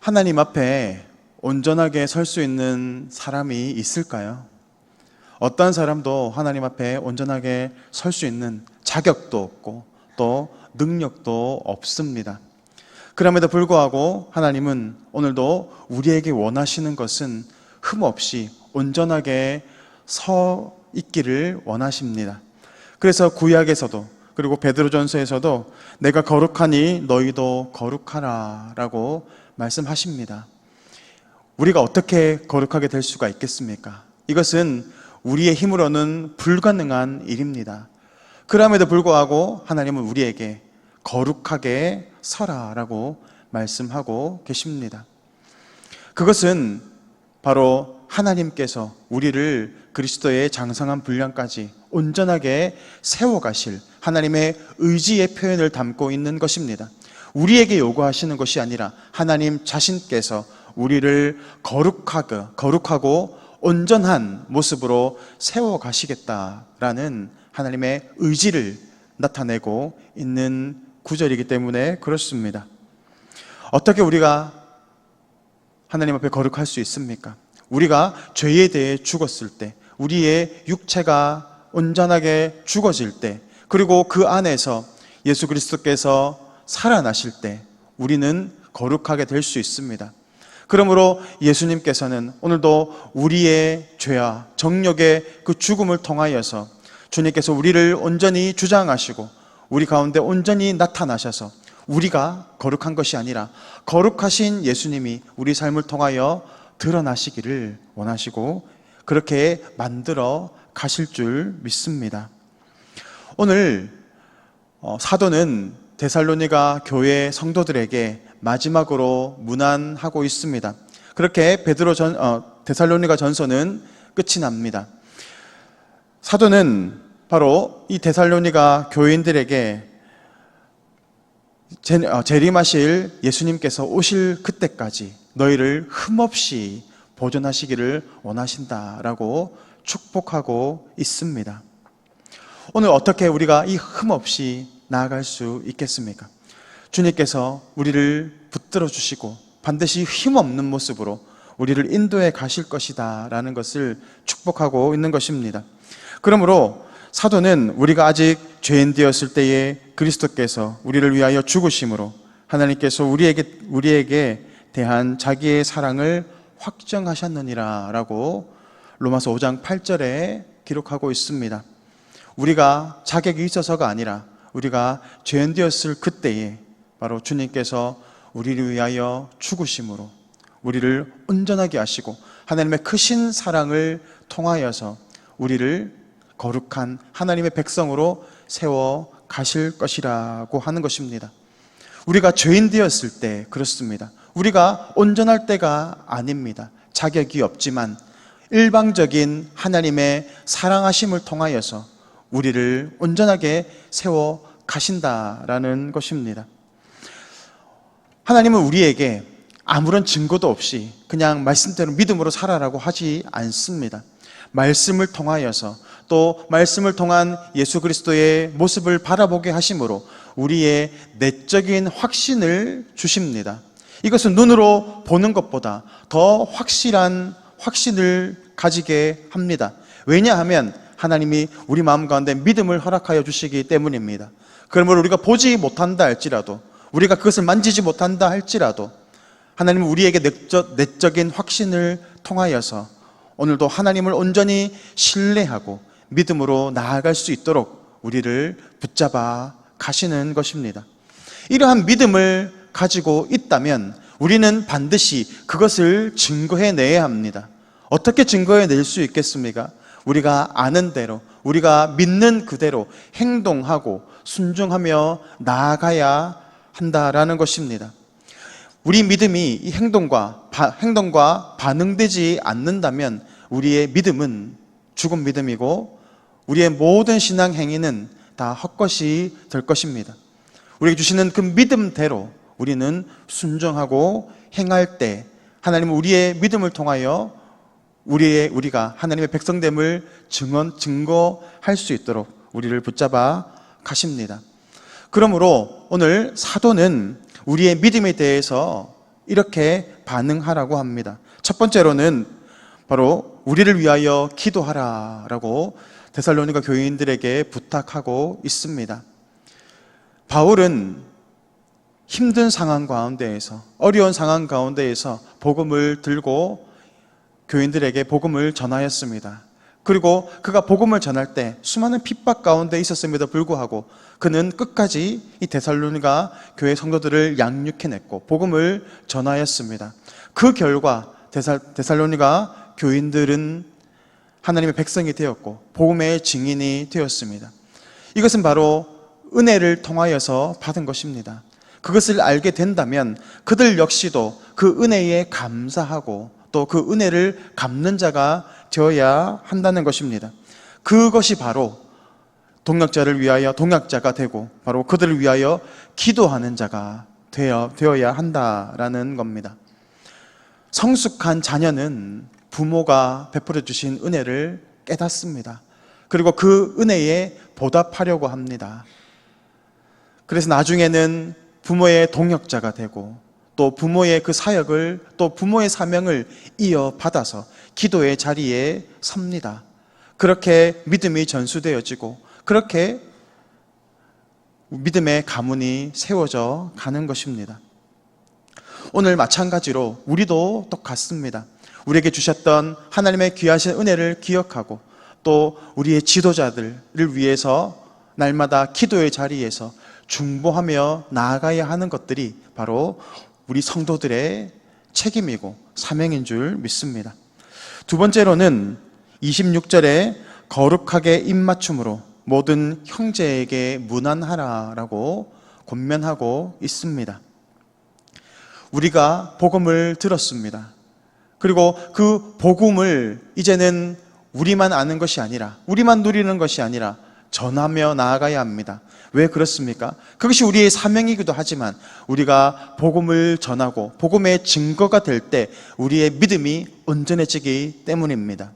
하나님 앞에 온전하게 설 수 있는 사람이 있을까요? 어떤 사람도 하나님 앞에 온전하게 설 수 있는 자격도 없고 또 능력도 없습니다. 그럼에도 불구하고 하나님은 오늘도 우리에게 원하시는 것은 흠없이 온전하게 서 있기를 원하십니다. 그래서 구약에서도 그리고 베드로전서에서도 내가 거룩하니 너희도 거룩하라 라고 말씀하십니다. 우리가 어떻게 거룩하게 될 수가 있겠습니까? 이것은 우리의 힘으로는 불가능한 일입니다. 그럼에도 불구하고 하나님은 우리에게 거룩하게 서라라고 말씀하고 계십니다. 그것은 바로 하나님께서 우리를 그리스도의 장성한 분량까지 온전하게 세워가실 하나님의 의지의 표현을 담고 있는 것입니다. 우리에게 요구하시는 것이 아니라 하나님 자신께서 우리를 거룩하고 온전한 모습으로 세워가시겠다라는 하나님의 의지를 나타내고 있는 구절이기 때문에 그렇습니다. 어떻게 우리가 하나님 앞에 거룩할 수 있습니까? 우리가 죄에 대해 죽었을 때, 우리의 육체가 온전하게 죽어질 때, 그리고 그 안에서 예수 그리스도께서 살아나실 때 우리는 거룩하게 될 수 있습니다. 그러므로 예수님께서는 오늘도 우리의 죄와 정욕의 그 죽음을 통하여서 주님께서 우리를 온전히 주장하시고 우리 가운데 온전히 나타나셔서 우리가 거룩한 것이 아니라 거룩하신 예수님이 우리 삶을 통하여 드러나시기를 원하시고 그렇게 만들어 가실 줄 믿습니다. 오늘 사도는 데살로니가 교회 성도들에게 마지막으로 문안하고 있습니다. 그렇게 데살로니가 전서는 끝이 납니다. 사도는 바로 이 데살로니가 교인들에게 재림하실 예수님께서 오실 그때까지 너희를 흠없이 보존하시기를 원하신다라고 축복하고 있습니다. 오늘 어떻게 우리가 이 흠없이 나아갈 수 있겠습니까? 주님께서 우리를 붙들어 주시고 반드시 힘없는 모습으로 우리를 인도해 가실 것이다 라는 것을 축복하고 있는 것입니다. 그러므로 사도는 우리가 아직 죄인 되었을 때에 그리스도께서 우리를 위하여 죽으심으로 하나님께서 우리에게 대한 자기의 사랑을 확정하셨느니라 라고 로마서 5장 8절에 기록하고 있습니다. 우리가 자격이 있어서가 아니라 우리가 죄인 되었을 그때에 바로 주님께서 우리를 위하여 죽으심으로 우리를 온전하게 하시고 하나님의 크신 사랑을 통하여서 우리를 거룩한 하나님의 백성으로 세워 가실 것이라고 하는 것입니다. 우리가 죄인 되었을 때 그렇습니다. 우리가 온전할 때가 아닙니다. 자격이 없지만 일방적인 하나님의 사랑하심을 통하여서 우리를 온전하게 세워 가신다라는 것입니다. 하나님은 우리에게 아무런 증거도 없이 그냥 말씀대로 믿음으로 살아라고 하지 않습니다. 말씀을 통하여서 또 말씀을 통한 예수 그리스도의 모습을 바라보게 하심으로 우리의 내적인 확신을 주십니다. 이것은 눈으로 보는 것보다 더 확실한 확신을 가지게 합니다. 왜냐하면 하나님이 우리 마음 가운데 믿음을 허락하여 주시기 때문입니다. 그러므로 우리가 보지 못한다 할지라도 우리가 그것을 만지지 못한다 할지라도 하나님은 우리에게 내적인 확신을 통하여서 오늘도 하나님을 온전히 신뢰하고 믿음으로 나아갈 수 있도록 우리를 붙잡아 가시는 것입니다. 이러한 믿음을 가지고 있다면 우리는 반드시 그것을 증거해내야 합니다. 어떻게 증거해낼 수 있겠습니까? 우리가 아는 대로, 우리가 믿는 그대로 행동하고 순종하며 나아가야 한다라는 것입니다. 우리 믿음이 이 행동과 반응되지 않는다면 우리의 믿음은 죽은 믿음이고 우리의 모든 신앙 행위는 다 헛것이 될 것입니다. 우리에게 주시는 그 믿음대로 우리는 순종하고 행할 때 하나님은 우리의 믿음을 통하여 우리가 하나님의 백성됨을 증거할 수 있도록 우리를 붙잡아 가십니다. 그러므로 오늘 사도는 우리의 믿음에 대해서 이렇게 반응하라고 합니다. 첫 번째로는 바로 우리를 위하여 기도하라라고 데살로니가 교인들에게 부탁하고 있습니다. 바울은 힘든 상황 가운데에서, 어려운 상황 가운데에서 복음을 들고 교인들에게 복음을 전하였습니다. 그리고 그가 복음을 전할 때 수많은 핍박 가운데 있었음에도 불구하고 그는 끝까지 이 데살로니가 교회 성도들을 양육해냈고 복음을 전하였습니다. 그 결과 데살로니가 교인들은 하나님의 백성이 되었고 복음의 증인이 되었습니다. 이것은 바로 은혜를 통하여서 받은 것입니다. 그것을 알게 된다면 그들 역시도 그 은혜에 감사하고 또 그 은혜를 갚는 자가 되어야 한다는 것입니다. 그것이 바로 동역자를 위하여 동역자가 되고 바로 그들을 위하여 기도하는 자가 되어야 한다라는 겁니다. 성숙한 자녀는 부모가 베풀어 주신 은혜를 깨닫습니다. 그리고 그 은혜에 보답하려고 합니다. 그래서 나중에는 부모의 동역자가 되고 또 부모의 그 사역을, 또 부모의 사명을 이어받아서 기도의 자리에 섭니다. 그렇게 믿음이 전수되어지고 그렇게 믿음의 가문이 세워져 가는 것입니다. 오늘 마찬가지로 우리도 똑같습니다. 우리에게 주셨던 하나님의 귀하신 은혜를 기억하고 또 우리의 지도자들을 위해서 날마다 기도의 자리에서 중보하며 나아가야 하는 것들이 바로 우리 성도들의 책임이고 사명인 줄 믿습니다. 두 번째로는 26절에 거룩하게 입맞춤으로 모든 형제에게 문안하라라고 권면하고 있습니다. 우리가 복음을 들었습니다. 그리고 그 복음을 이제는 우리만 아는 것이 아니라, 우리만 누리는 것이 아니라 전하며 나아가야 합니다. 왜 그렇습니까? 그것이 우리의 사명이기도 하지만 우리가 복음을 전하고 복음의 증거가 될 때 우리의 믿음이 온전해지기 때문입니다.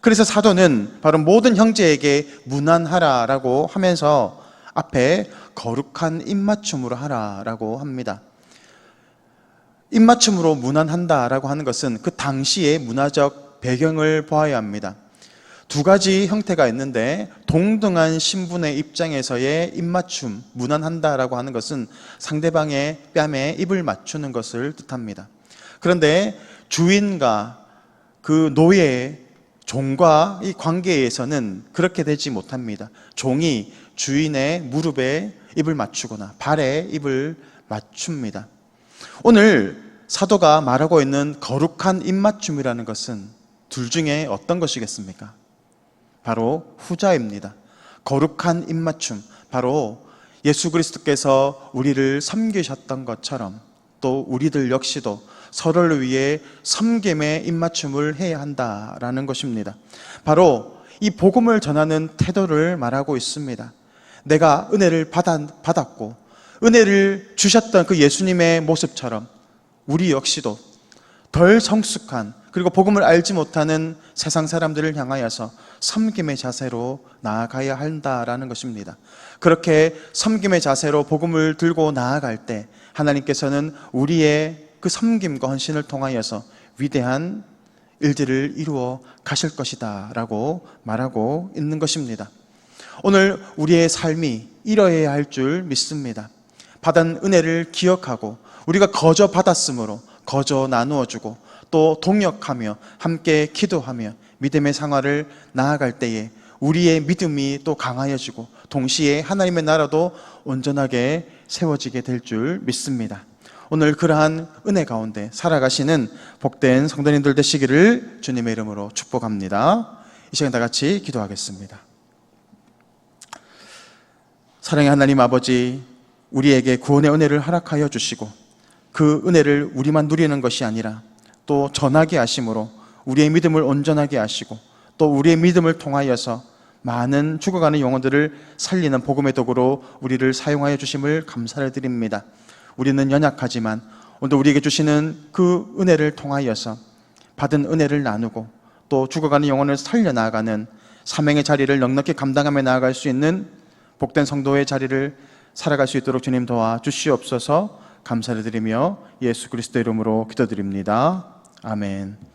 그래서 사도는 바로 모든 형제에게 문안하라라고 하면서 앞에 거룩한 입맞춤으로 하라라고 합니다. 입맞춤으로 문안한다라고 하는 것은 그 당시의 문화적 배경을 보아야 합니다. 두 가지 형태가 있는데 동등한 신분의 입장에서의 입맞춤, 문안한다라고 하는 것은 상대방의 뺨에 입을 맞추는 것을 뜻합니다. 그런데 주인과 그 노예, 종과 이 관계에서는 그렇게 되지 못합니다. 종이 주인의 무릎에 입을 맞추거나 발에 입을 맞춥니다. 오늘 사도가 말하고 있는 거룩한 입맞춤이라는 것은 둘 중에 어떤 것이겠습니까? 바로 후자입니다. 거룩한 입맞춤, 바로 예수 그리스도께서 우리를 섬기셨던 것처럼 또 우리들 역시도 서로를 위해 섬김의 입맞춤을 해야 한다라는 것입니다. 바로 이 복음을 전하는 태도를 말하고 있습니다. 내가 은혜를 받았고 은혜를 주셨던 그 예수님의 모습처럼 우리 역시도 덜 성숙한, 그리고 복음을 알지 못하는 세상 사람들을 향하여서 섬김의 자세로 나아가야 한다라는 것입니다. 그렇게 섬김의 자세로 복음을 들고 나아갈 때 하나님께서는 우리의 그 섬김과 헌신을 통하여서 위대한 일들을 이루어 가실 것이다 라고 말하고 있는 것입니다. 오늘 우리의 삶이 이러해야 할 줄 믿습니다. 받은 은혜를 기억하고 우리가 거저 받았으므로 거저 나누어주고 또 동역하며 함께 기도하며 믿음의 생활을 나아갈 때에 우리의 믿음이 또 강하여지고 동시에 하나님의 나라도 온전하게 세워지게 될 줄 믿습니다. 오늘 그러한 은혜 가운데 살아가시는 복된 성도님들 되시기를 주님의 이름으로 축복합니다. 이 시간 다 같이 기도하겠습니다. 사랑의 하나님 아버지, 우리에게 구원의 은혜를 허락하여 주시고 그 은혜를 우리만 누리는 것이 아니라 또 전하게 하심으로 우리의 믿음을 온전하게 하시고 또 우리의 믿음을 통하여서 많은 죽어가는 영혼들을 살리는 복음의 도구로 우리를 사용하여 주심을 감사를 드립니다. 우리는 연약하지만 오늘 우리에게 주시는 그 은혜를 통하여서 받은 은혜를 나누고 또 죽어가는 영혼을 살려나가는 사명의 자리를 넉넉히 감당하며 나아갈 수 있는 복된 성도의 자리를 살아갈 수 있도록 주님 도와주시옵소서. 감사를 드리며 예수 그리스도 이름으로 기도드립니다. 아멘.